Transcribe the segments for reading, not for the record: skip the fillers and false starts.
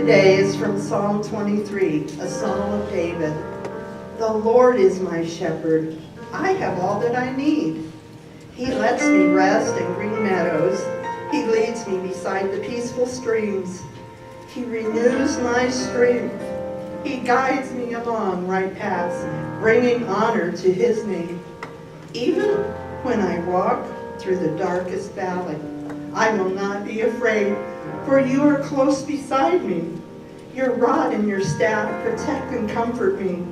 today is from Psalm 23, a psalm of David. The Lord is my shepherd. I have all that I need. He lets me rest in green meadows. He leads me beside the peaceful streams. He renews my strength. He guides me along right paths, bringing honor to his name. Even when I walk through the darkest valley, I will not be afraid, for you are close beside me. Your rod and your staff protect and comfort me.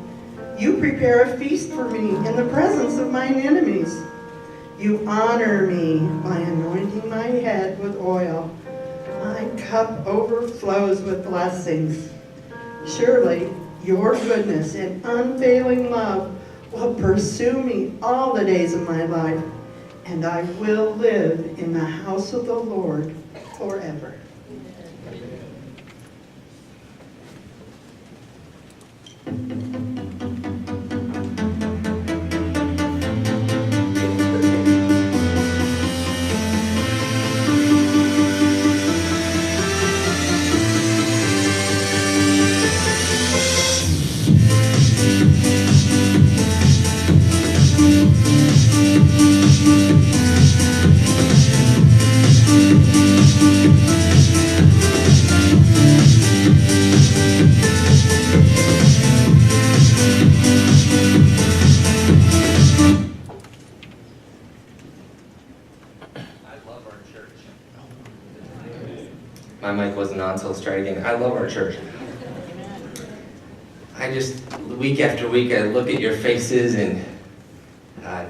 You prepare a feast for me in the presence of mine enemies. You honor me by anointing my head with oil. My cup overflows with blessings. Surely your goodness and unfailing love will pursue me all the days of my life, and I will live in the house of the Lord forever. My mic wasn't on, so let's try it again. I love our church. I just, week after week, I look at your faces and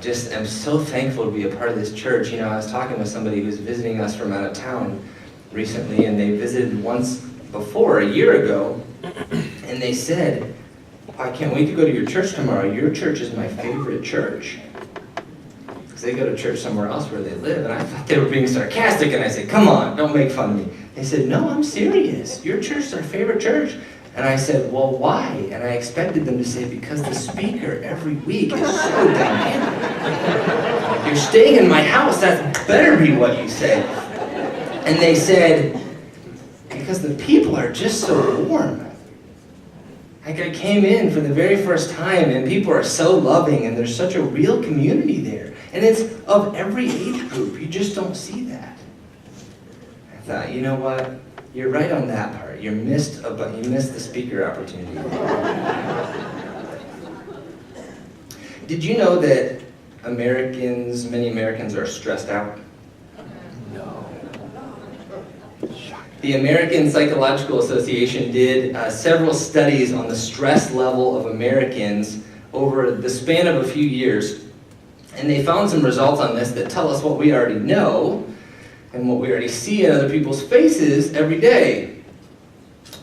just am so thankful to be a part of this church. You know, I was talking with somebody who's visiting us from out of town recently, and they visited once before, a year ago, and they said, I can't wait to go to your church tomorrow. Your church is my favorite church. Because they go to church somewhere else where they live, and I thought they were being sarcastic, and I said, come on, don't make fun of me. They said, no, I'm serious. Your church is our favorite church. And I said, well, why? And I expected them to say, because the speaker every week is so dynamic. You're staying in my house, that better be what you say. And they said, because the people are just so warm. Like I came in for the very first time, and people are so loving, and there's such a real community there. And it's of every age group. You just don't see that. I thought, you know what? You're right on that part. You missed the speaker opportunity. Did you know that many Americans are stressed out? No. The American Psychological Association did several studies on the stress level of Americans over the span of a few years. And they found some results on this that tell us what we already know and what we already see in other people's faces every day.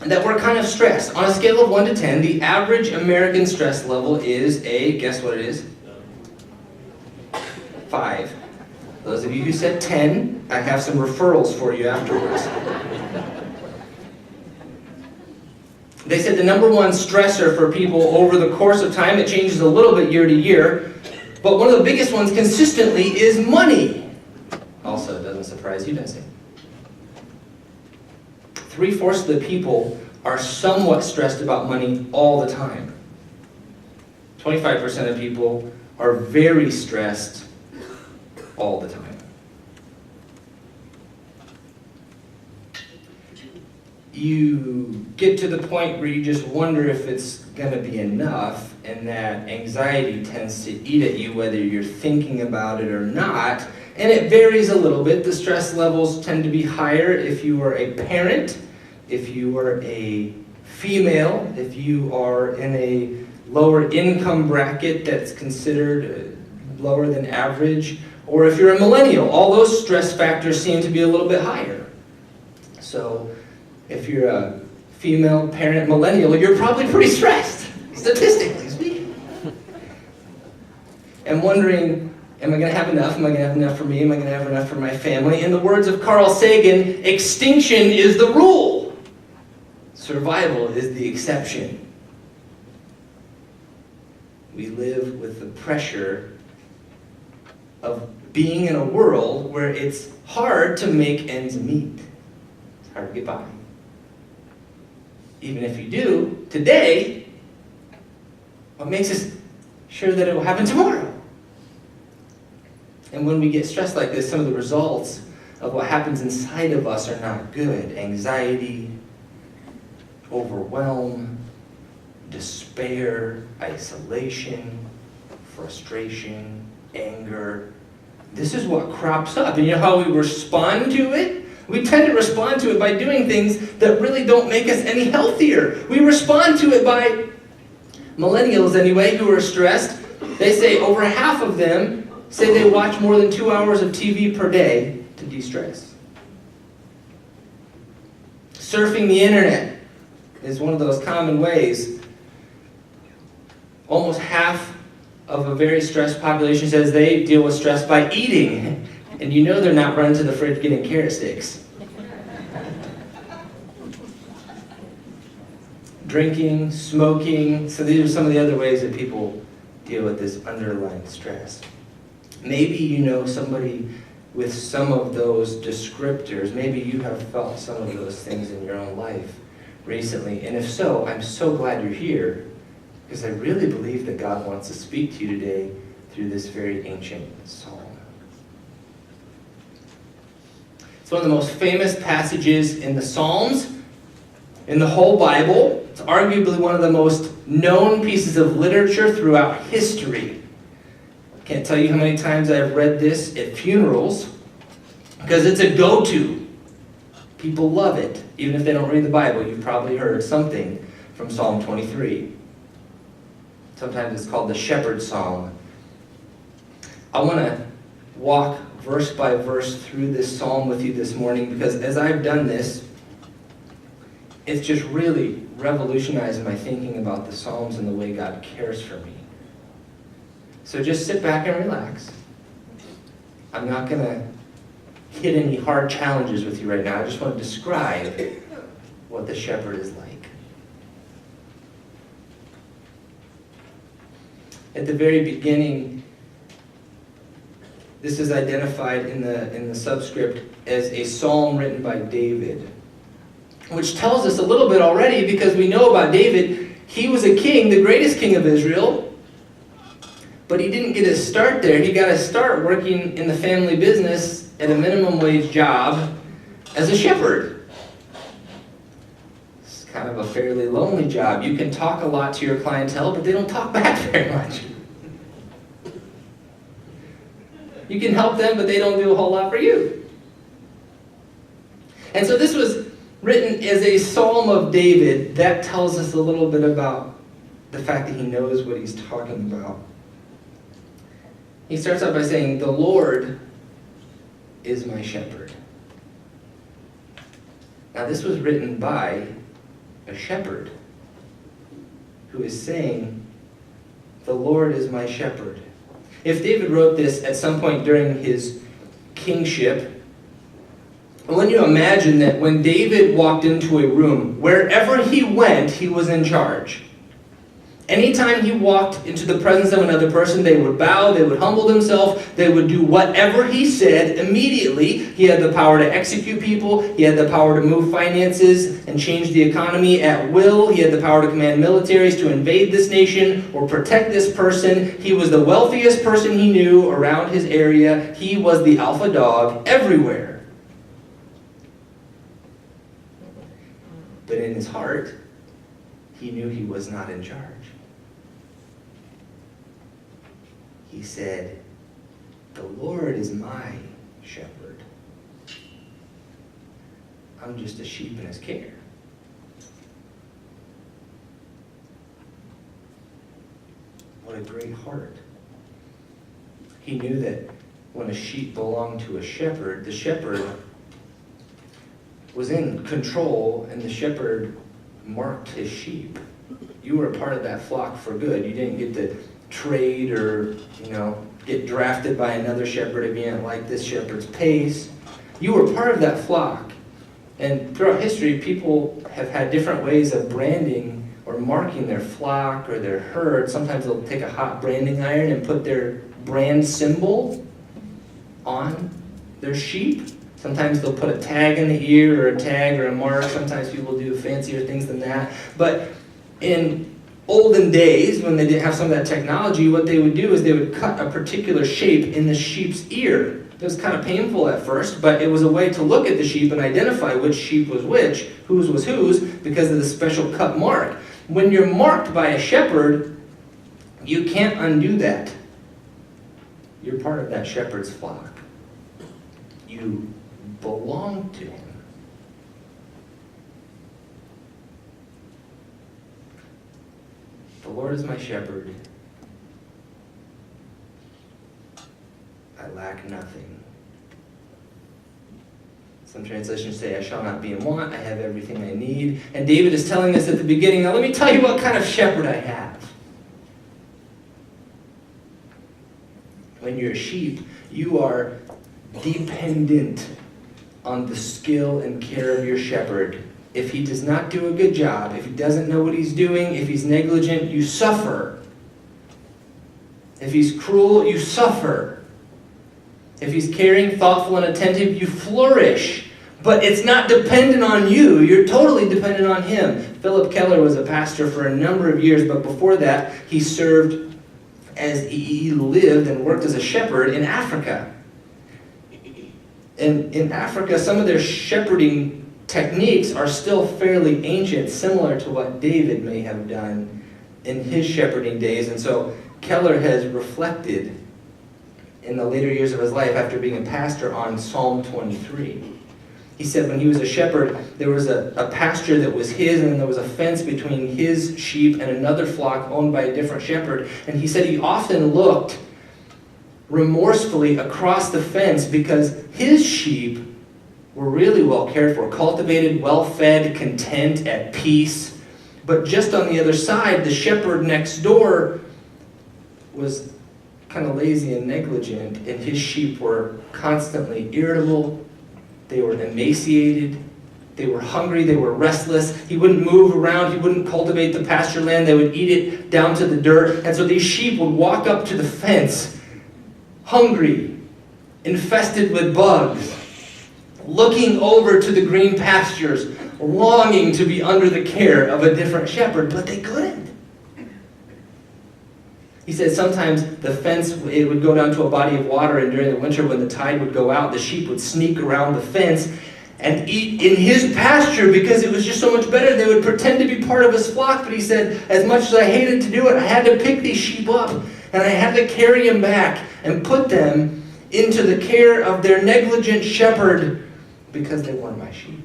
And that we're kind of stressed. On a scale of 1 to 10, the average American stress level is guess what it is? 5. Those of you who said 10, I have some referrals for you afterwards. They said the number one stressor for people over the course of time, it changes a little bit year to year, but one of the biggest ones consistently is money. Also, it doesn't surprise you, does it? 3/4 of the people are somewhat stressed about money all the time. 25% of people are very stressed all the time. You get to the point where you just wonder if it's going to be enough, and that anxiety tends to eat at you whether you're thinking about it or not. And it varies a little bit. The stress levels tend to be higher if you are a parent, if you are a female, if you are in a lower income bracket that's considered lower than average, or if you're a millennial. All those stress factors seem to be a little bit higher. So if you're a female parent millennial, you're probably pretty stressed, statistically speaking. And wondering, am I going to have enough? Am I going to have enough for me? Am I going to have enough for my family? In the words of Carl Sagan, extinction is the rule. Survival is the exception. We live with the pressure of being in a world where it's hard to make ends meet. It's hard to get by. even if you do today, what makes us sure that it will happen tomorrow? And when we get stressed like this, some of the results of what happens inside of us are not good. Anxiety, overwhelm, despair, isolation, frustration, anger. This is what crops up. And you know how we respond to it? We tend to respond to it by doing things that really don't make us any healthier. We respond to it by, millennials anyway, who are stressed, they say over half of them say they watch more than 2 hours of TV per day to de-stress. Surfing the internet is one of those common ways. Almost half of a very stressed population says they deal with stress by eating. And you know they're not running to the fridge getting carrot sticks. Drinking, smoking. So these are some of the other ways that people deal with this underlying stress. Maybe you know somebody with some of those descriptors. Maybe you have felt some of those things in your own life recently. And if so, I'm so glad you're here, because I really believe that God wants to speak to you today through this very ancient psalm. It's one of the most famous passages in the Psalms, in the whole Bible. It's arguably one of the most known pieces of literature throughout history. I can't tell you how many times I've read this at funerals, because it's a go-to. People love it. Even if they don't read the Bible, you've probably heard something from Psalm 23. Sometimes it's called the Shepherd's Psalm. I want to walk verse by verse through this psalm with you this morning, because as I've done this, it's just really revolutionized my thinking about the Psalms and the way God cares for me. So just sit back and relax. I'm not going to hit any hard challenges with you right now. I just want to describe what the shepherd is like. At the very beginning, this is identified in the subscript as a psalm written by David, which tells us a little bit already, because we know about David. He was a king, the greatest king of Israel, but he didn't get his start there. He got his start working in the family business at a minimum wage job as a shepherd. It's kind of a fairly lonely job. You can talk a lot to your clientele, but they don't talk back very much. You can help them, but they don't do a whole lot for you. And so this was written as a psalm of David. That tells us a little bit about the fact that he knows what he's talking about. He starts out by saying, "The Lord is my shepherd." Now this was written by a shepherd who is saying, "The Lord is my shepherd." If David wrote this at some point during his kingship, I want you to imagine that when David walked into a room, wherever he went, he was in charge. Anytime he walked into the presence of another person, they would bow, they would humble themselves, they would do whatever he said immediately. He had the power to execute people, he had the power to move finances and change the economy at will, he had the power to command militaries to invade this nation or protect this person. He was the wealthiest person he knew around his area. He was the alpha dog everywhere. But in his heart, he knew he was not in charge. He said, "The Lord is my shepherd. I'm just a sheep in his care." What a great heart. He knew that when a sheep belonged to a shepherd, the shepherd was in control, and the shepherd marked his sheep. You were a part of that flock for good. You didn't get to trade or, get drafted by another shepherd if you didn't like this shepherd's pace. You were part of that flock. And throughout history, people have had different ways of branding or marking their flock or their herd. Sometimes they'll take a hot branding iron and put their brand symbol on their sheep. Sometimes they'll put a tag in the ear or a tag or a mark. Sometimes people do fancier things than that. But in olden days, when they didn't have some of that technology, what they would do is they would cut a particular shape in the sheep's ear. It was kind of painful at first, but it was a way to look at the sheep and identify which sheep was which, whose was whose, because of the special cut mark. When you're marked by a shepherd, you can't undo that. You're part of that shepherd's flock. You belong to him. The Lord is my shepherd. I lack nothing. Some translations say, I shall not be in want. I have everything I need. And David is telling us at the beginning, now let me tell you what kind of shepherd I have. When you're a sheep, you are dependent on the skill and care of your shepherd. If he does not do a good job, if he doesn't know what he's doing, if he's negligent, you suffer. If he's cruel, you suffer. If he's caring, thoughtful, and attentive, you flourish. But it's not dependent on you. You're totally dependent on him. Philip Keller was a pastor for a number of years, but before that, he served as he lived and worked as a shepherd in Africa. And in Africa, some of their shepherding techniques are still fairly ancient, similar to what David may have done in his shepherding days. And so Keller has reflected in the later years of his life after being a pastor on Psalm 23. He said when he was a shepherd, there was a pasture that was his, and then there was a fence between his sheep and another flock owned by a different shepherd. And he said he often looked remorsefully across the fence because his sheep were really well cared for, cultivated, well-fed, content, at peace. But just on the other side, the shepherd next door was kind of lazy and negligent, and his sheep were constantly irritable. They were emaciated. They were hungry. They were restless. He wouldn't move around. He wouldn't cultivate the pasture land. They would eat it down to the dirt. And so these sheep would walk up to the fence, hungry, infested with bugs, looking over to the green pastures, longing to be under the care of a different shepherd, but they couldn't. He said sometimes the fence, it would go down to a body of water, and during the winter when the tide would go out, the sheep would sneak around the fence and eat in his pasture because it was just so much better. They would pretend to be part of his flock, but he said, as much as I hated to do it, I had to pick these sheep up, and I had to carry them back and put them into the care of their negligent shepherd because they were my sheep.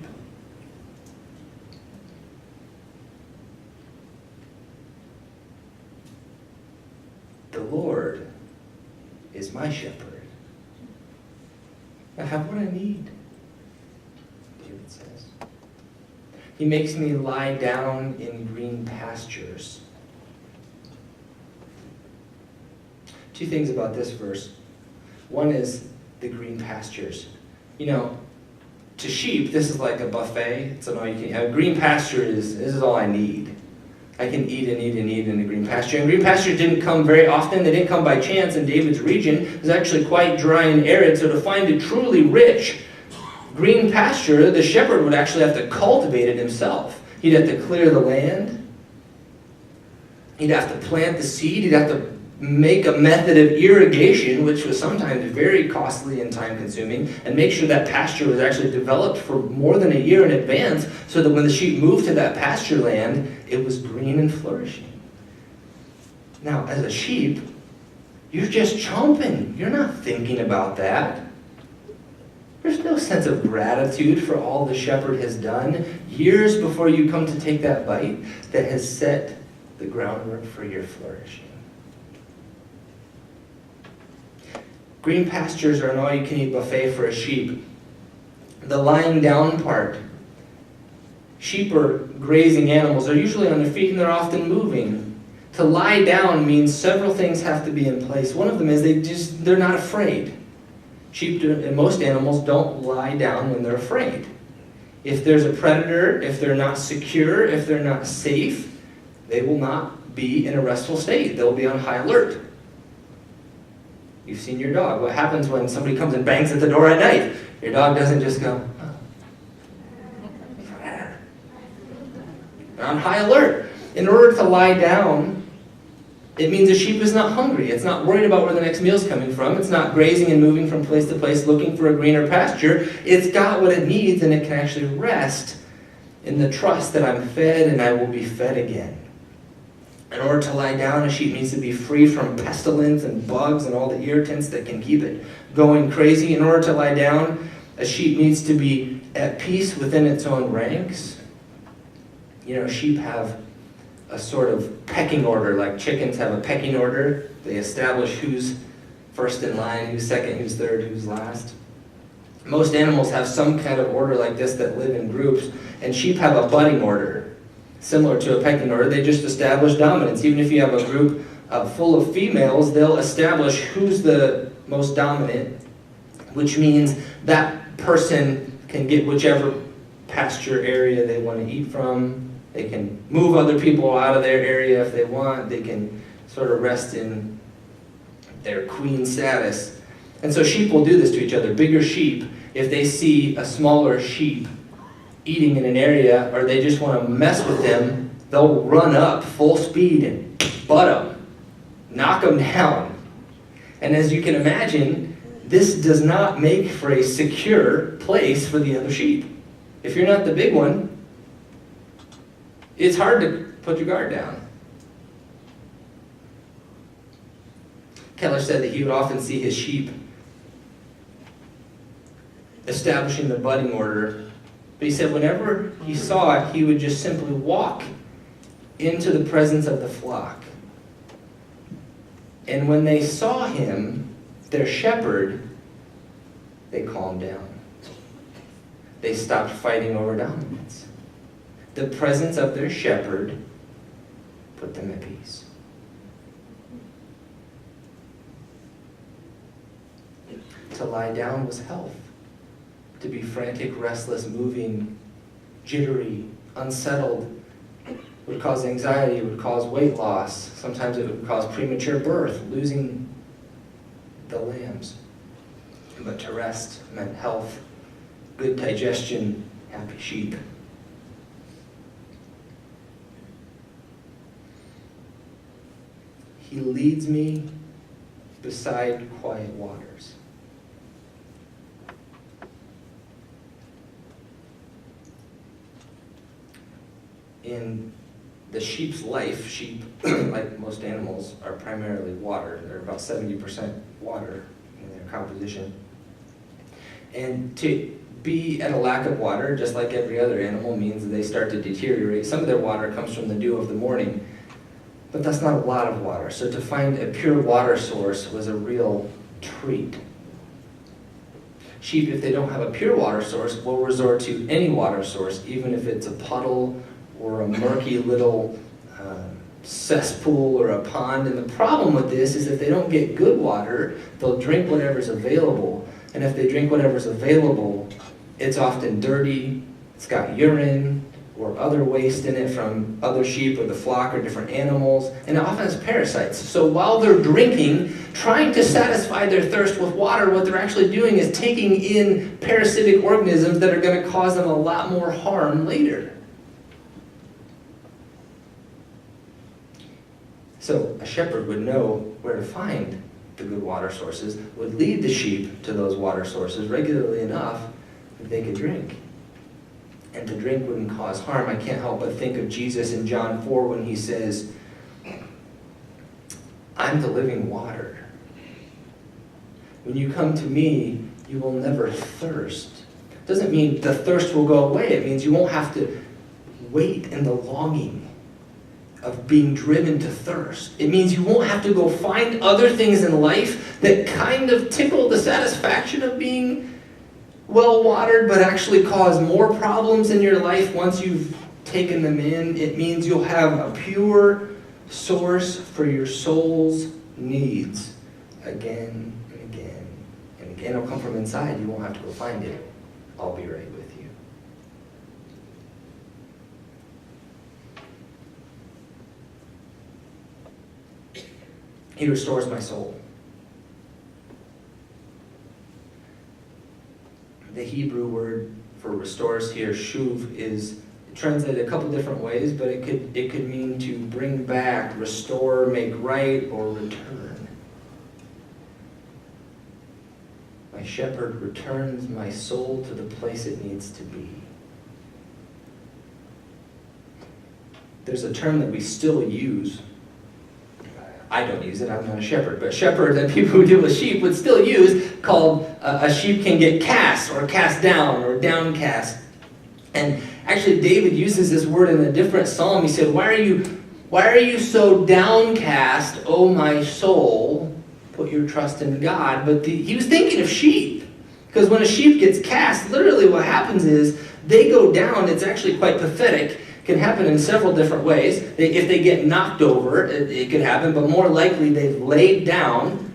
The Lord is my shepherd. I have what I need, David says. He makes me lie down in green pastures. Two things about this verse. One is the green pastures. You know, to sheep, this is like a buffet. It's an all you can eat. A green pasture this is all I need. I can eat and eat and eat in the green pasture. And green pastures didn't come very often. They didn't come by chance in David's region. It was actually quite dry and arid. So to find a truly rich green pasture, the shepherd would actually have to cultivate it himself. He'd have to clear the land. He'd have to plant the seed. He'd have to make a method of irrigation, which was sometimes very costly and time-consuming, and make sure that pasture was actually developed for more than a year in advance so that when the sheep moved to that pasture land, it was green and flourishing. Now, as a sheep, you're just chomping. You're not thinking about that. There's no sense of gratitude for all the shepherd has done years before you come to take that bite that has set the groundwork for your flourishing. Green pastures are an all-you-can-eat buffet for a sheep. The lying down part. Sheep are grazing animals. They're usually on their feet and they're often moving. To lie down means several things have to be in place. One of them is they're not afraid. Sheep and most animals don't lie down when they're afraid. If there's a predator, if they're not secure, if they're not safe, they will not be in a restful state. They'll be on high alert. You've seen your dog. What happens when somebody comes and bangs at the door at night? Your dog doesn't just go, oh. They're on high alert. In order to lie down, it means a sheep is not hungry. It's not worried about where the next meal's coming from. It's not grazing and moving from place to place looking for a greener pasture. It's got what it needs, and it can actually rest in the trust that I'm fed and I will be fed again. In order to lie down, a sheep needs to be free from pestilence and bugs and all the irritants that can keep it going crazy. In order to lie down, a sheep needs to be at peace within its own ranks. You know, sheep have a sort of pecking order, like chickens have a pecking order. They establish who's first in line, who's second, who's third, who's last. Most animals have some kind of order like this that live in groups, and sheep have a budding order, similar to a pecking order. They just establish dominance. Even if you have a group full of females, they'll establish who's the most dominant, which means that person can get whichever pasture area they want to eat from. They can move other people out of their area if they want. They can sort of rest in their queen status. And so sheep will do this to each other. Bigger sheep, if they see a smaller sheep eating in an area, or they just want to mess with them, they'll run up full speed and butt them, knock them down. And as you can imagine, this does not make for a secure place for the other sheep. If you're not the big one, it's hard to put your guard down. Keller said that he would often see his sheep establishing the budding order. But he said whenever he saw it, he would just simply walk into the presence of the flock. And when they saw him, their shepherd, they calmed down. They stopped fighting over dominance. The presence of their shepherd put them at peace. To lie down was health. To be frantic, restless, moving, jittery, unsettled would cause anxiety, would cause weight loss. Sometimes it would cause premature birth, losing the lambs. But to rest meant health, good digestion, happy sheep. He leads me beside quiet waters. In the sheep's life, sheep, like most animals, are primarily water. They're about 70% water in their composition. And to be at a lack of water, just like every other animal, means that they start to deteriorate. Some of their water comes from the dew of the morning, but that's not a lot of water. So to find a pure water source was a real treat. Sheep, if they don't have a pure water source, will resort to any water source, even if it's a puddle or a murky little cesspool or a pond. And the problem with this is if they don't get good water, they'll drink whatever's available. And if they drink whatever's available, it's often dirty, it's got urine or other waste in it from other sheep or the flock or different animals, and it often has parasites. So while they're drinking, trying to satisfy their thirst with water, what they're actually doing is taking in parasitic organisms that are going to cause them a lot more harm later. So a shepherd would know where to find the good water sources, would lead the sheep to those water sources regularly enough that they could drink. And to drink wouldn't cause harm. I can't help but think of Jesus in John 4 when he says, I'm the living water. When you come to me, you will never thirst. It doesn't mean the thirst will go away. It means you won't have to wait in the longing of being driven to thirst. It means you won't have to go find other things in life that kind of tickle the satisfaction of being well-watered, but actually cause more problems in your life once you've taken them in. It means you'll have a pure source for your soul's needs again and again and again. It'll come from inside. You won't have to go find it. I'll be right with you. He restores my soul. restores here, shuv, is translated a couple different ways, but it could mean to bring back, restore, make right, or return. My shepherd returns my soul to the place it needs to be. There's a term that we still use. I don't use it, I'm not a shepherd, but shepherds and people who deal with sheep would still use, called a sheep can get cast or cast down or downcast. And actually David uses this word in a different psalm. He said, why are you so downcast, O my soul? Put your trust in God. But he was thinking of sheep. Because when a sheep gets cast, literally what happens is they go down. It's actually quite pathetic. Can happen in several different ways. If they get knocked over, it could happen, but more likely they've laid down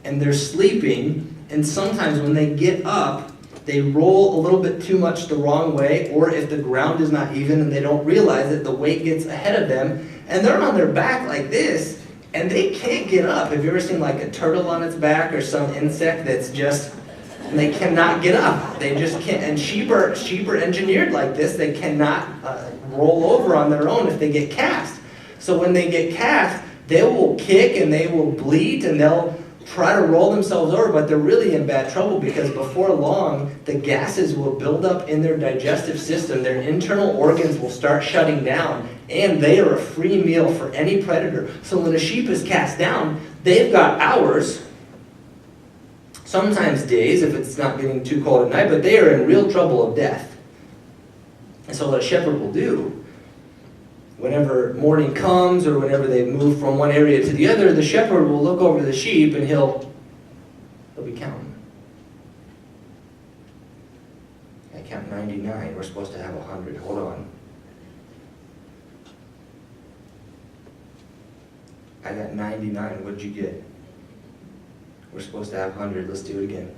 and they're sleeping, and sometimes when they get up, they roll a little bit too much the wrong way, or if the ground is not even and they don't realize it, the weight gets ahead of them, and they're on their back like this, and they can't get up. Have you ever seen like a turtle on its back or some insect that's just, and they cannot get up. They just can't, and sheep are engineered like this. They cannot roll over on their own if they get cast. So when they get cast, they will kick and they will bleat and they'll try to roll themselves over, but they're really in bad trouble because before long, the gases will build up in their digestive system. Their internal organs will start shutting down, and they are a free meal for any predator. So when a sheep is cast down, they've got hours, sometimes days if it's not getting too cold at night, but they are in real trouble of death. And so what a shepherd will do, whenever morning comes or whenever they move from one area to the other, the shepherd will look over the sheep and he'll be counting. I count 99. We're supposed to have 100. Hold on. I got 99. What'd you get? We're supposed to have 100. Let's do it again.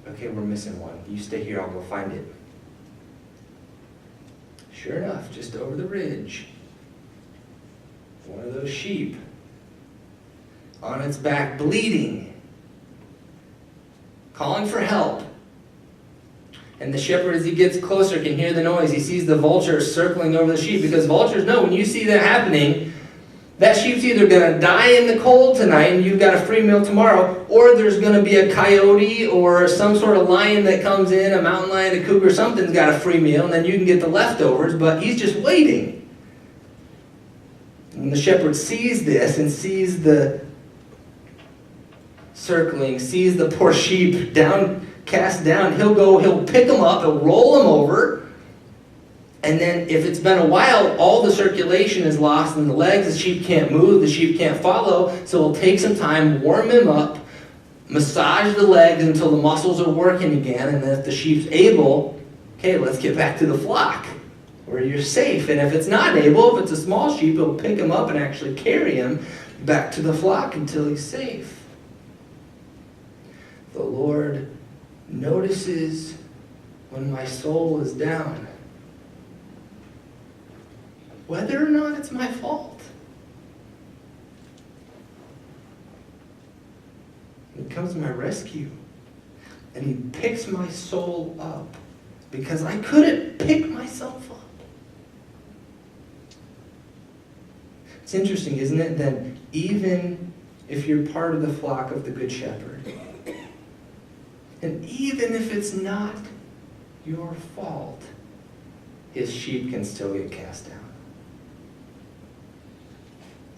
Okay, we're missing one. You stay here. I'll go find it. Sure enough, just over the ridge, one of those sheep on its back, bleeding, calling for help. And the shepherd, as he gets closer, can hear the noise. He sees the vultures circling over the sheep, because vultures know when you see that happening, that sheep's either going to die in the cold tonight and you've got a free meal tomorrow, or there's going to be a coyote or some sort of lion that comes in, a mountain lion, a cougar, something's got a free meal, and then you can get the leftovers, but he's just waiting. When the shepherd sees this and sees the circling, sees the poor sheep cast down, he'll pick them up, he'll roll them over, and then if it's been a while, all the circulation is lost in the legs. The sheep can't move. The sheep can't follow. So we'll take some time, warm him up, massage the legs until the muscles are working again. And then if the sheep's able, okay, let's get back to the flock where you're safe. And if it's not able, if it's a small sheep, he'll pick him up and actually carry him back to the flock until he's safe. The Lord notices when my soul is down, whether or not it's my fault. He comes to my rescue, and he picks my soul up, because I couldn't pick myself up. It's interesting, isn't it, that even if you're part of the flock of the Good Shepherd, and even if it's not your fault, his sheep can still get cast down.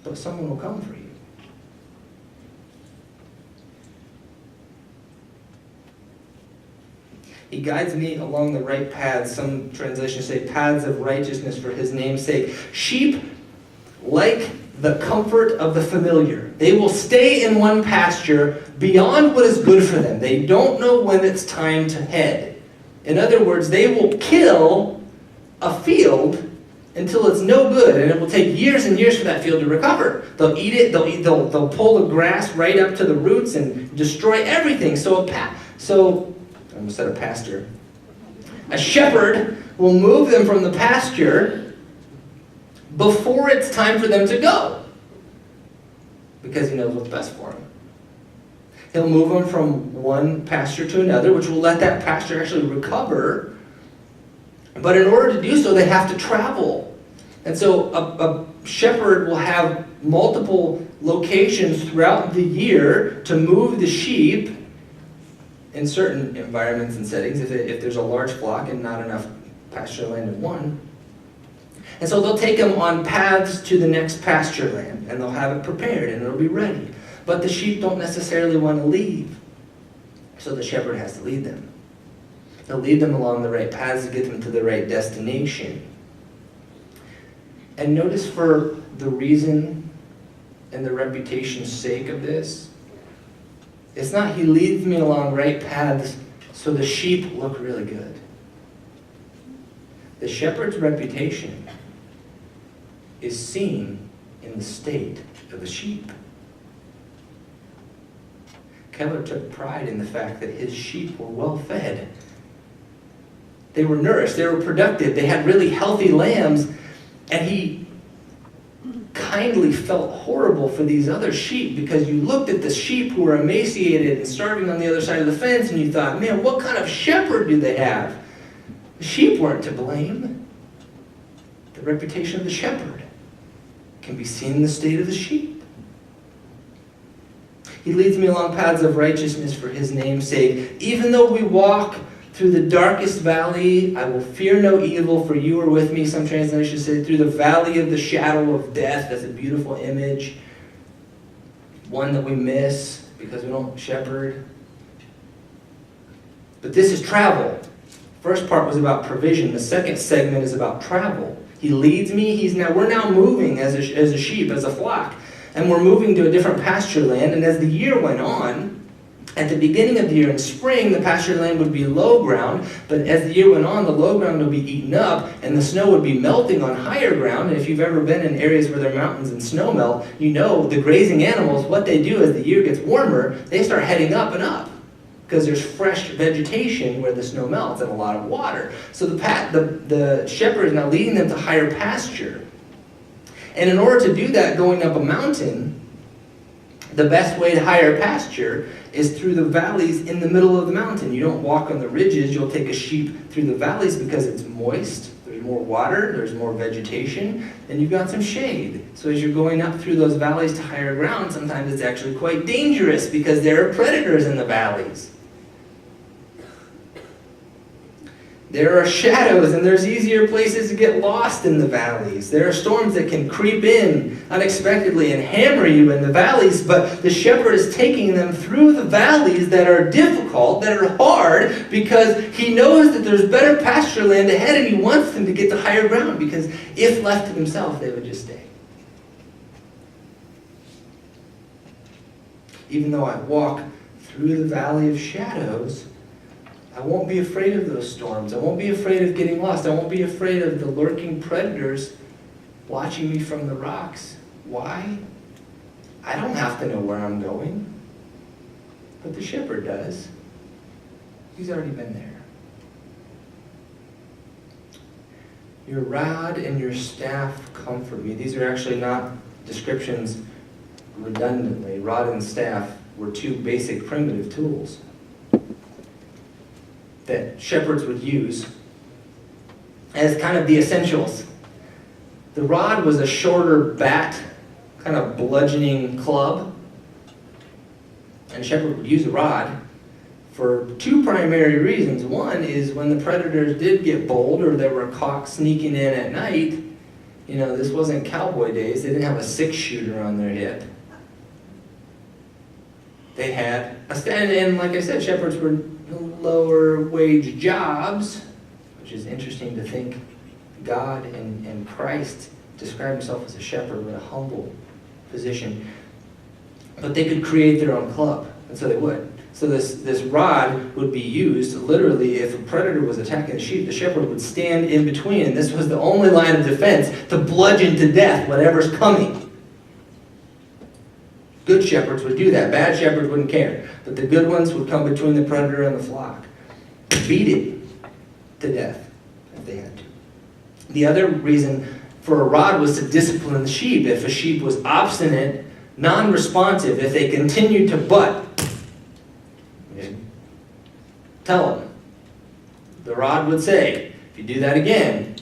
But someone will come for you. He guides me along the right paths. Some translations say paths of righteousness for his name's sake. Sheep like the comfort of the familiar. They will stay in one pasture beyond what is good for them. They don't know when it's time to head. In other words, they will kill a field until it's no good, and it will take years and years for that field to recover. They'll eat it, they'll pull the grass right up to the roots and destroy everything. I almost said a pastor. A shepherd will move them from the pasture before it's time for them to go, because he knows what's best for them. He'll move them from one pasture to another, which will let that pasture actually recover. But in order to do so, they have to travel. And so a shepherd will have multiple locations throughout the year to move the sheep in certain environments and settings, if there's a large flock and not enough pasture land in one. And so they'll take them on paths to the next pasture land, and they'll have it prepared, and it'll be ready. But the sheep don't necessarily want to leave, so the shepherd has to lead them. He'll lead them along the right paths to get them to the right destination. And notice for the reason and the reputation's sake of this, it's not he leads me along right paths so the sheep look really good. The shepherd's reputation is seen in the state of the sheep. Keller took pride in the fact that his sheep were well fed. They were nourished, they were productive, they had really healthy lambs, and he kindly felt horrible for these other sheep because you looked at the sheep who were emaciated and starving on the other side of the fence and you thought, man, what kind of shepherd do they have? The sheep weren't to blame. The reputation of the shepherd can be seen in the state of the sheep. He leads me along paths of righteousness for his name's sake. Even though we walk through the darkest valley, I will fear no evil, for you are with me. Some translations say through the valley of the shadow of death. That's a beautiful image. One that we miss because we don't shepherd. But this is travel. First part was about provision. The second segment is about travel. He leads me. We're now moving as a sheep, as a flock. And we're moving to a different pasture land. And as the year went on, at the beginning of the year in spring, the pasture land would be low ground. But as the year went on, the low ground would be eaten up and the snow would be melting on higher ground. And if you've ever been in areas where there are mountains and snow melt, you know the grazing animals, what they do as the year gets warmer, they start heading up and up, because there's fresh vegetation where the snow melts and a lot of water. So the shepherd is now leading them to higher pasture. And in order to do that, going up a mountain, the best way to higher pasture is through the valleys in the middle of the mountain. You don't walk on the ridges. You'll take a sheep through the valleys because it's moist. There's more water. There's more vegetation. And you've got some shade. So as you're going up through those valleys to higher ground, sometimes it's actually quite dangerous because there are predators in the valleys. There are shadows, and there's easier places to get lost in the valleys. There are storms that can creep in unexpectedly and hammer you in the valleys, but the shepherd is taking them through the valleys that are difficult, that are hard, because he knows that there's better pasture land ahead, and he wants them to get to higher ground, because if left to themselves, they would just stay. Even though I walk through the valley of shadows, I won't be afraid of those storms. I won't be afraid of getting lost. I won't be afraid of the lurking predators watching me from the rocks. Why? I don't have to know where I'm going. But the shepherd does. He's already been there. Your rod and your staff comfort me. These are actually not descriptions redundantly. Rod and staff were two basic primitive tools that shepherds would use as kind of the essentials. The rod was a shorter bat, kind of bludgeoning club. And a shepherd would use a rod for two primary reasons. One is when the predators did get bold or there were cocks sneaking in at night, this wasn't cowboy days. They didn't have a 6-shooter on their hip. They had a stand, and like I said, shepherds were lower wage jobs, which is interesting to think God and Christ described himself as a shepherd with a humble position. But they could create their own club, and so they would. So this rod would be used literally if a predator was attacking the sheep, the shepherd would stand in between, and this was the only line of defense to bludgeon to death whatever's coming. Good shepherds would do that. Bad shepherds wouldn't care. But the good ones would come between the predator and the flock. Beat it to death if they had to. The other reason for a rod was to discipline the sheep. If a sheep was obstinate, non-responsive, if they continued to butt, tell him. The rod would say, if you do that again.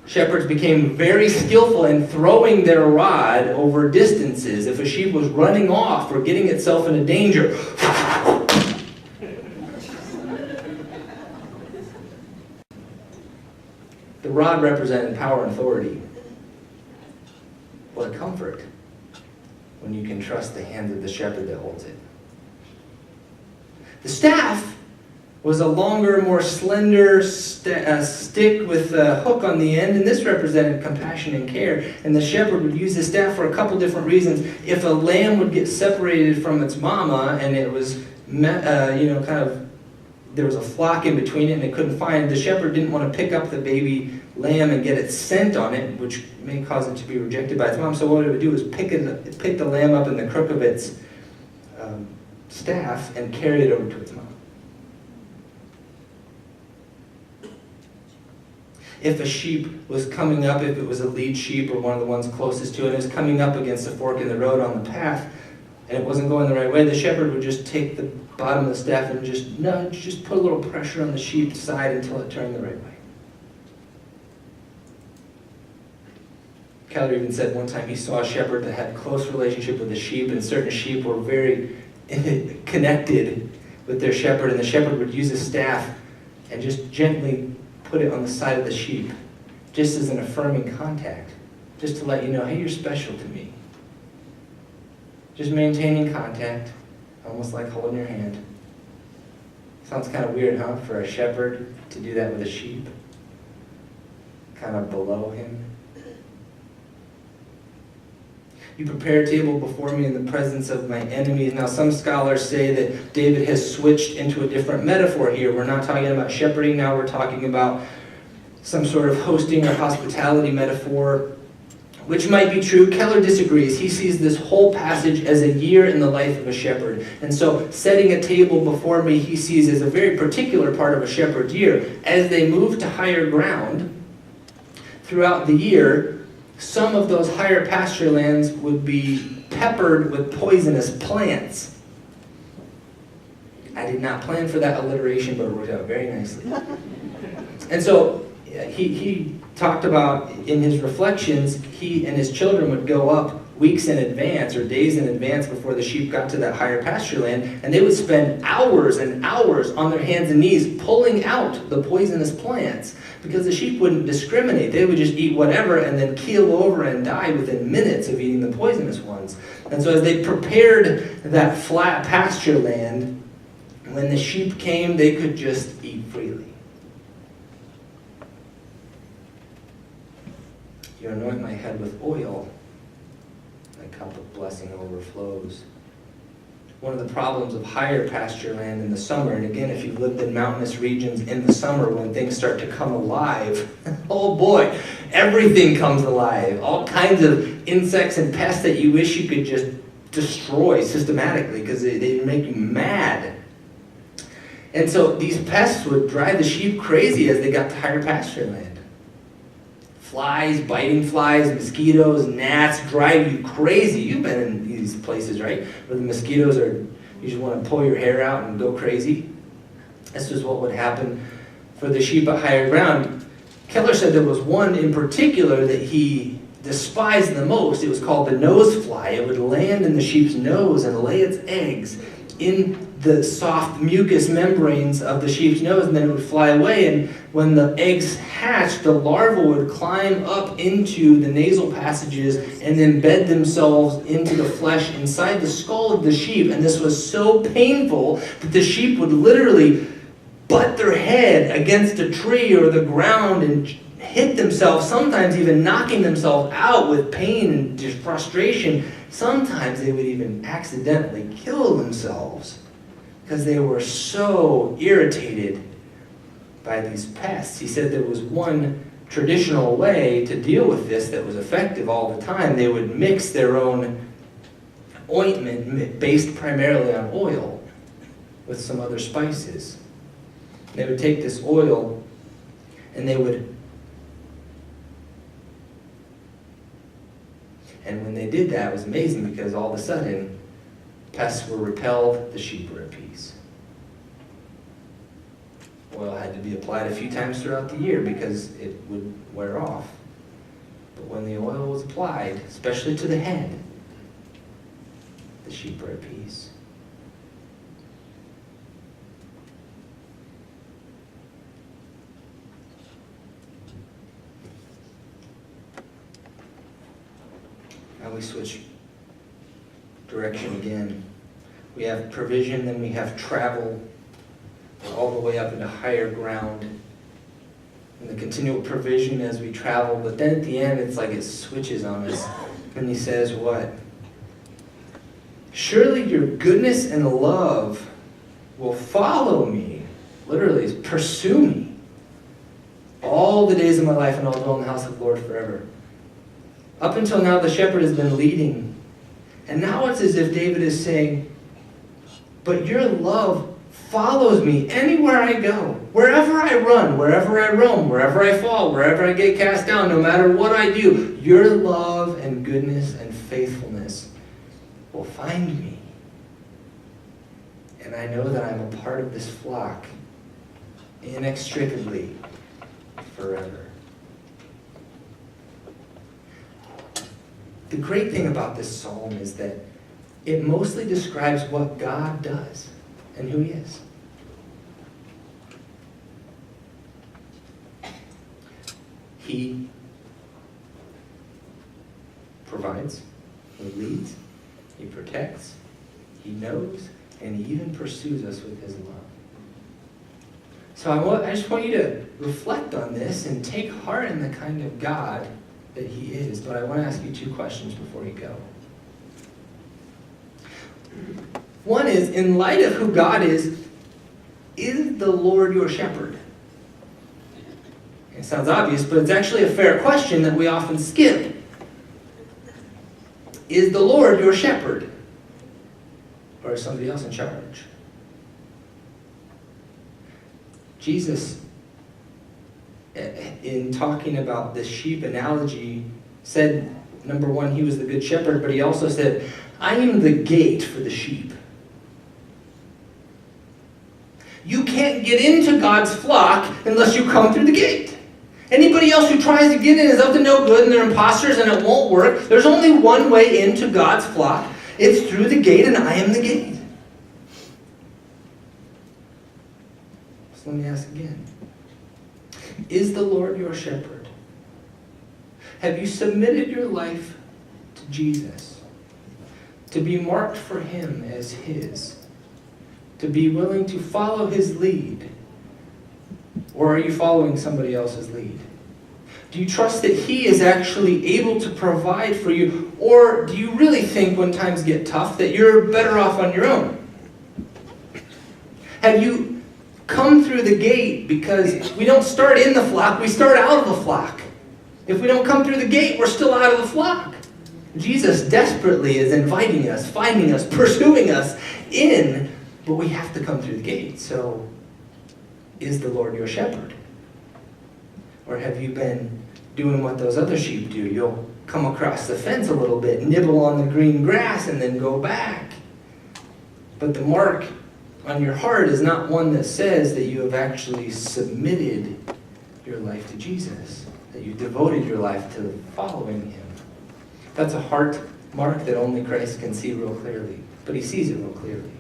Shepherds became very skillful in throwing their rod over distances. If a sheep was running off or getting itself into danger, the rod represented power and authority. What a comfort when you can trust the hand of the shepherd that holds it. The staff was a longer, more slender stick with a hook on the end, and this represented compassion and care. And the shepherd would use the staff for a couple different reasons. If a lamb would get separated from its mama, and it was, there was a flock in between it, and they couldn't find it, the shepherd didn't want to pick up the baby lamb and get its scent on it, which may cause it to be rejected by its mom. So what it would do is pick the lamb up in the crook of its staff and carry it over to its mom. If a sheep was coming up, if it was a lead sheep or one of the ones closest to it, and it was coming up against a fork in the road on the path, and it wasn't going the right way, the shepherd would just take the bottom of the staff and just nudge, just put a little pressure on the sheep's side until it turned the right way. Keller even said one time he saw a shepherd that had a close relationship with the sheep, and certain sheep were very connected with their shepherd, and the shepherd would use his staff and just gently put it on the side of the sheep, just as an affirming contact, just to let you know, hey, you're special to me. Just maintaining contact, almost like holding your hand. Sounds kind of weird, huh, for a shepherd to do that with a sheep, kind of below him. You prepare a table before me in the presence of my enemies. Now, some scholars say that David has switched into a different metaphor here. We're not talking about shepherding now. We're talking about some sort of hosting or hospitality metaphor, which might be true. Keller disagrees. He sees this whole passage as a year in the life of a shepherd. And so setting a table before me, he sees as a very particular part of a shepherd's year. As they move to higher ground throughout the year, some of those higher pasture lands would be peppered with poisonous plants. I did not plan for that alliteration, but it worked out very nicely. And so he talked about in his reflections, he and his children would go up weeks in advance or days in advance before the sheep got to that higher pasture land, and they would spend hours and hours on their hands and knees pulling out the poisonous plants, because the sheep wouldn't discriminate. They would just eat whatever and then keel over and die within minutes of eating the poisonous ones. And so as they prepared that flat pasture land, when the sheep came, they could just eat freely. You anoint my head with oil, my cup of blessing overflows. One of the problems of higher pasture land in the summer, and again, if you've lived in mountainous regions in the summer when things start to come alive, oh boy, everything comes alive. All kinds of insects and pests that you wish you could just destroy systematically because they make you mad. And so these pests would drive the sheep crazy as they got to higher pasture land. Flies, biting flies, mosquitoes, gnats drive you crazy. You've been in these places, right? Where the mosquitoes you just want to pull your hair out and go crazy. This is what would happen for the sheep at higher ground. Keller said there was one in particular that he despised the most. It was called the nose fly. It would land in the sheep's nose and lay its eggs in the soft mucus membranes of the sheep's nose, and then it would fly away. And when the eggs hatched, the larvae would climb up into the nasal passages and embed themselves into the flesh inside the skull of the sheep. And this was so painful that the sheep would literally butt their head against a tree or the ground and hit themselves, sometimes even knocking themselves out with pain and just frustration. Sometimes they would even accidentally kill themselves because they were so irritated by these pests. He said there was one traditional way to deal with this that was effective all the time. They would mix their own ointment based primarily on oil with some other spices. They would take this oil and when they did that, it was amazing because all of a sudden Pests were repelled, the sheep were at peace. Oil had to be applied a few times throughout the year because it would wear off. But when the oil was applied, especially to the head, the sheep were at peace. Now we switch direction again. We have provision, then we have travel, all the way up into higher ground. And the continual provision as we travel, but then at the end it's like it switches on us. And he says what? Surely your goodness and love will follow me, literally pursue me, all the days of my life, and I'll dwell in the house of the Lord forever. Up until now the shepherd has been leading. And now it's as if David is saying, but your love follows me anywhere I go, wherever I run, wherever I roam, wherever I fall, wherever I get cast down, no matter what I do, your love and goodness and faithfulness will find me. And I know that I'm a part of this flock inextricably forever. The great thing about this psalm is that it mostly describes what God does and who he is. He provides, he leads, he protects, he knows, and he even pursues us with his love. So I just want you to reflect on this and take heart in the kind of God that he is. But I want to ask you two questions before you go. One is, in light of who God is the Lord your shepherd? It sounds obvious, but it's actually a fair question that we often skip. Is the Lord your shepherd? Or is somebody else in charge? Jesus, in talking about the sheep analogy, said, number one, he was the good shepherd, but he also said, I am the gate for the sheep. You can't get into God's flock unless you come through the gate. Anybody else who tries to get in is up to no good, and they're imposters, and it won't work. There's only one way into God's flock. It's through the gate, and I am the gate. So let me ask again. Is the Lord your shepherd? Have you submitted your life to Jesus? To be marked for him as his? To be willing to follow his lead? Or are you following somebody else's lead? Do you trust that he is actually able to provide for you? Or do you really think when times get tough that you're better off on your own? Have you come through the gate? Because we don't start in the flock, we start out of the flock. If we don't come through the gate, we're still out of the flock. Jesus desperately is inviting us, finding us, pursuing us in, but we have to come through the gate. So, is the Lord your shepherd? Or have you been doing what those other sheep do? You'll come across the fence a little bit, nibble on the green grass, and then go back. But the mark on your heart is not one that says that you have actually submitted your life to Jesus, that you devoted your life to following him. That's a heart mark that only Christ can see real clearly, but he sees it real clearly.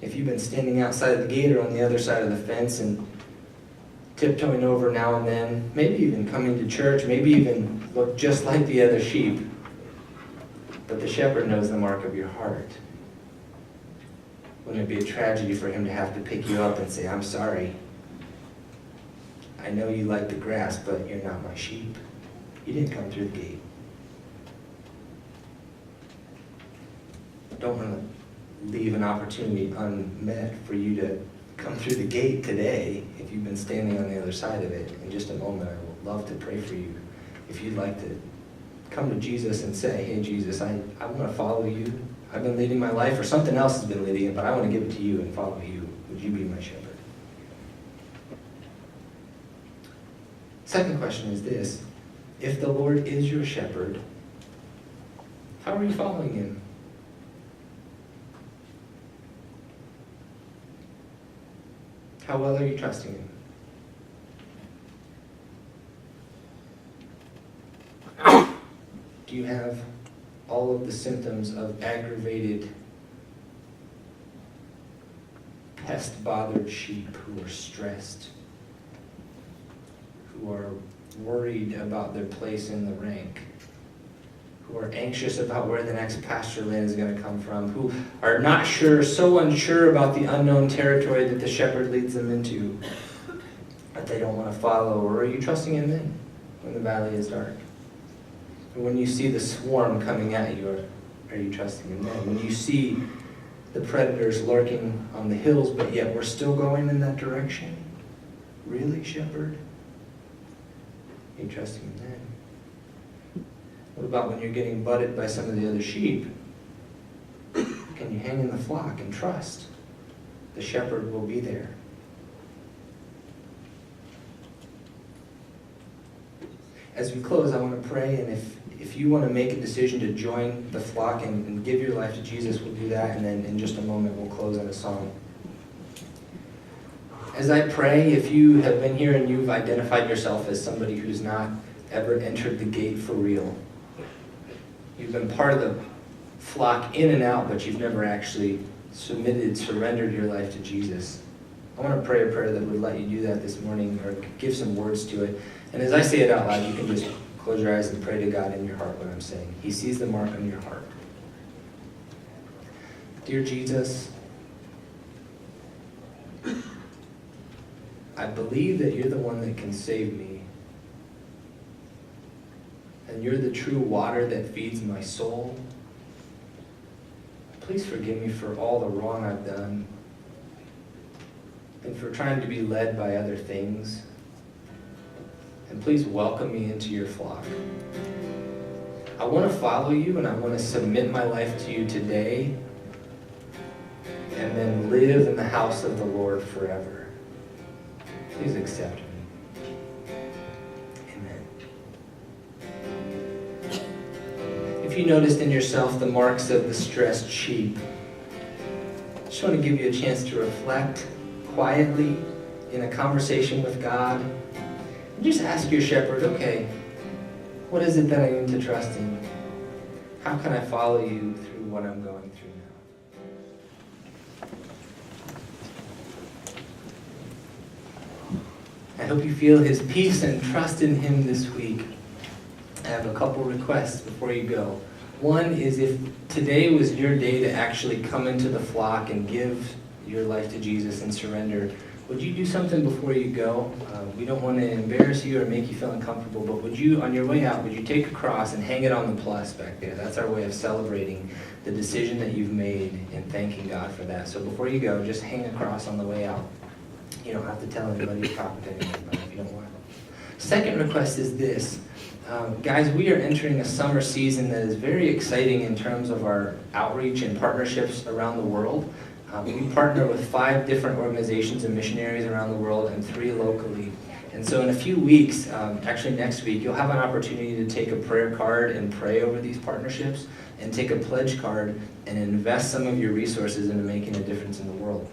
If you've been standing outside of the gate or on the other side of the fence and tiptoeing over now and then, maybe even coming to church, maybe even look just like the other sheep, but the shepherd knows the mark of your heart. Wouldn't it be a tragedy for him to have to pick you up and say, I'm sorry. I know you like the grass, but you're not my sheep. You didn't come through the gate. Don't want to leave an opportunity unmet for you to come through the gate today if you've been standing on the other side of it. In just a moment, I would love to pray for you. If you'd like to come to Jesus and say, hey, Jesus, I want to follow you. I've been leading my life, or something else has been leading it, but I want to give it to you and follow you. Would you be my shepherd? Second question is this. If the Lord is your shepherd, How are you following him? How well are you trusting him? Do you have all of the symptoms of aggravated, pest-bothered sheep who are stressed, who are worried about their place in the rank, who are anxious about where the next pasture land is going to come from, who are not sure, so unsure about the unknown territory that the shepherd leads them into, that they don't want to follow? Or are you trusting him then when the valley is dark? And when you see the swarm coming at you, are you trusting him then? When you see the predators lurking on the hills, but yet we're still going in that direction? Really, shepherd? Are you trusting him then? What about when you're getting butted by some of the other sheep? Can you hang in the flock and trust the shepherd will be there? As we close, I want to pray, and if you want to make a decision to join the flock and give your life to Jesus, we'll do that, and then in just a moment we'll close in a song. As I pray, if you have been here and you've identified yourself as somebody who's not ever entered the gate for real, you've been part of the flock in and out, but you've never actually surrendered your life to Jesus, I want to pray a prayer that would let you do that this morning, or give some words to it. And as I say it out loud, you can just close your eyes and pray to God in your heart what I'm saying. He sees the mark on your heart. Dear Jesus, I believe that you're the one that can save me. And you're the true water that feeds my soul. Please forgive me for all the wrong I've done, and for trying to be led by other things. And please welcome me into your flock. I want to follow you, and I want to submit my life to you today, and then live in the house of the Lord forever. Please accept me. Amen. If you noticed in yourself the marks of the stressed sheep, I just want to give you a chance to reflect quietly in a conversation with God. And just ask your shepherd, okay, what is it that I need to trust in? How can I follow you through what I'm going through now? I hope you feel his peace and trust in him this week. I have a couple requests before you go. One is, if today was your day to actually come into the flock and give your life to Jesus and surrender, would you do something before you go? We don't want to embarrass you or make you feel uncomfortable, but would you, on your way out, would you take a cross and hang it on the plus back there? That's our way of celebrating the decision that you've made and thanking God for that. So before you go, just hang a cross on the way out. You don't have to tell anybody or talk to anybody if you don't want to. Second request is this. Guys, we are entering a summer season that is very exciting in terms of our outreach and partnerships around the world. We partner with 5 different organizations and missionaries around the world and 3 locally. And so in a few weeks, actually next week, you'll have an opportunity to take a prayer card and pray over these partnerships, and take a pledge card and invest some of your resources into making a difference in the world.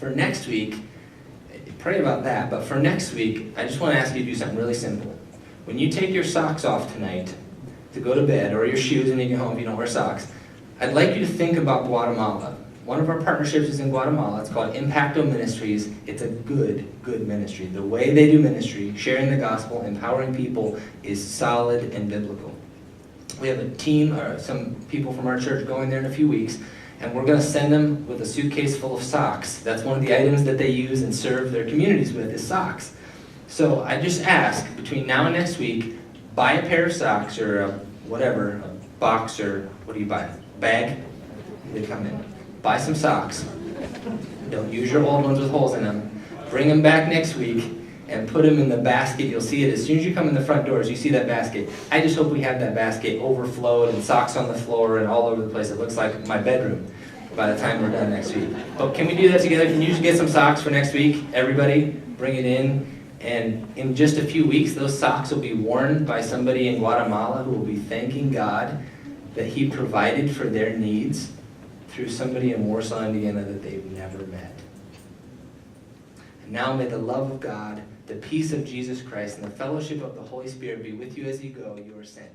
For next week, pray about that, but for next week, I just want to ask you to do something really simple. When you take your socks off tonight to go to bed, or your shoes when you get home if you don't wear socks, I'd like you to think about Guatemala. One of our partnerships is in Guatemala. It's called Impacto Ministries. It's a good ministry. The way they do ministry, sharing the gospel, empowering people, is solid and biblical. We have a team, or some people from our church going there in a few weeks, and we're going to send them with a suitcase full of socks. That's one of the items that they use and serve their communities with, is socks. So I just ask, between now and next week, buy a pair of socks, or a box, or what do you buy? Bag? They come in. Buy some socks. Don't use your old ones with holes in them. Bring them back next week and put them in the basket. You'll see it as soon as you come in the front doors. You see that basket. I just hope we have that basket overflowed and socks on the floor and all over the place. It looks like my bedroom by the time we're done next week. But can we do that together? Can you just get some socks for next week? Everybody, bring it in. And in just a few weeks, those socks will be worn by somebody in Guatemala who will be thanking God that He provided for their needs through somebody in Warsaw, Indiana that they've never met. And now may the love of God, the peace of Jesus Christ, and the fellowship of the Holy Spirit be with you as you go. You are sent.